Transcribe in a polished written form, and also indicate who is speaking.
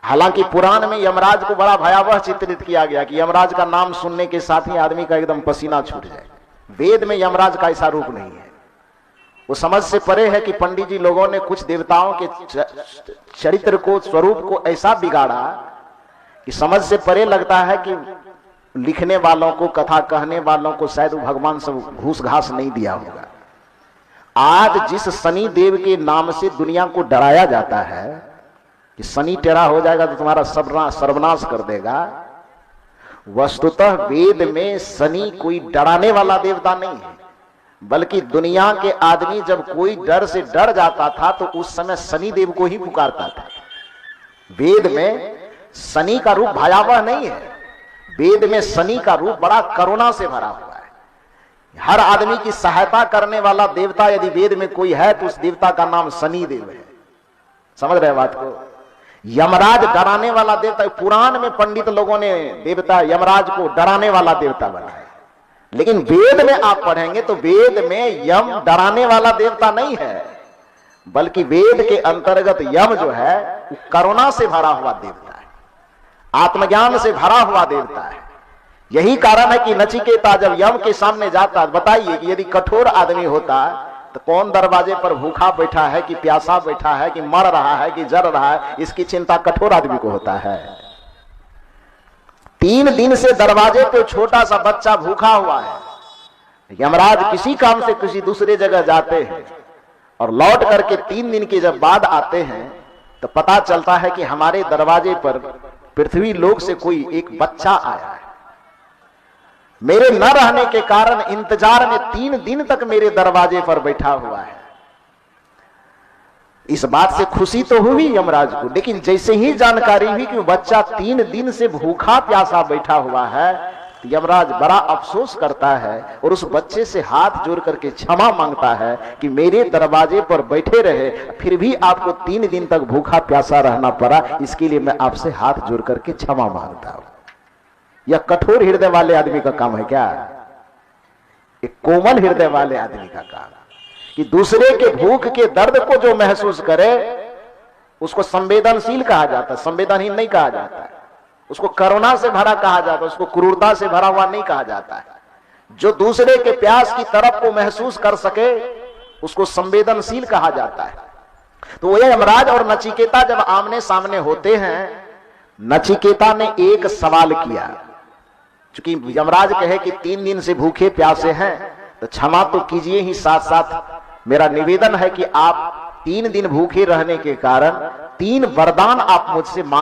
Speaker 1: हालांकि पुराण में यमराज को बड़ा भयावह चित्रित किया गया कि यमराज का नाम सुनने के साथ ही आदमी का एकदम पसीना छूट जाए। वेद में यमराज का ऐसा रूप नहीं है। वो समझ से परे है कि पंडित जी लोगों ने कुछ देवताओं के चरित्र को, स्वरूप को ऐसा बिगाड़ा कि समझ से परे लगता है कि लिखने वालों को, कथा कहने वालों को शायद भगवान सब घूस घास नहीं दिया होगा। आज जिस शनि देव के नाम से दुनिया को डराया जाता है कि शनि टेढ़ा हो जाएगा तो तुम्हारा सर्वनाश कर देगा, वस्तुतः वेद में शनि कोई डराने वाला देवता नहीं है, बल्कि दुनिया के आदमी जब कोई डर से डर जाता था तो उस समय शनि देव को ही पुकारता था। वेद में शनि का रूप भयावह नहीं है। वेद में शनि का रूप बड़ा करुणा से भरा हुआ है। हर आदमी की सहायता करने वाला देवता यदि वेद में कोई है तो उस देवता का नाम शनि देव है। समझ रहे बात को? यमराज डराने वाला देवता, पुराण में पंडित लोगों ने देवता यमराज को डराने वाला देवता बनाया, लेकिन वेद में आप पढ़ेंगे तो वेद में यम डराने वाला देवता नहीं है, बल्कि वेद के अंतर्गत यम जो है वो करुणा से भरा हुआ देवता है, आत्मज्ञान से भरा हुआ देवता है। यही कारण है कि नचिकेता जब यम के सामने जाता, बताइए कि यदि कठोर आदमी होता तो कौन दरवाजे पर भूखा बैठा है कि प्यासा बैठा है कि मर रहा है कि जर रहा है, इसकी चिंता कठोर आदमी को होता है। 3 दिन से दरवाजे पे छोटा सा बच्चा भूखा हुआ है। यमराज किसी काम से किसी दूसरे जगह जाते हैं और लौट करके 3 दिन के जब बाद आते हैं तो पता चलता है कि हमारे दरवाजे पर पृथ्वी लोक से कोई एक बच्चा आया है। मेरे न रहने के कारण इंतजार में 3 दिन तक मेरे दरवाजे पर बैठा हुआ है। इस बात से खुशी तो हुई यमराज को, लेकिन जैसे ही जानकारी हुई कि बच्चा 3 दिन से भूखा प्यासा बैठा हुआ है तो यमराज बड़ा अफसोस करता है और उस बच्चे से हाथ जोड़ करके क्षमा मांगता है कि मेरे दरवाजे पर बैठे रहे, फिर भी आपको 3 दिन तक भूखा प्यासा रहना पड़ा, इसके लिए मैं आपसे हाथ जोड़ करके क्षमा मांगता हूं। यह कठोर हृदय वाले आदमी का काम है क्या? एक कोमल हृदय वाले आदमी का काम कि दूसरे के भूख के दर्द को जो महसूस करे उसको संवेदनशील कहा जाता है, संवेदनहीन नहीं कहा जाता है। उसको करुणा से भरा कहा जाता है, उसको क्रूरता से भरा हुआ नहीं कहा जाता है। जो दूसरे के प्यास की तरफ को महसूस कर सके उसको संवेदनशील कहा जाता है। तो वो यमराज और नचिकेता जब आमने सामने होते हैं, नचिकेता ने एक सवाल किया, चूंकि यमराज कहे कि 3 दिन से भूखे प्यासे हैं तो क्षमा तो कीजिए ही, साथ साथ मेरा निवेदन है कि आप 3 दिन भूखे रहने के कारण 3 वरदान आप मुझसे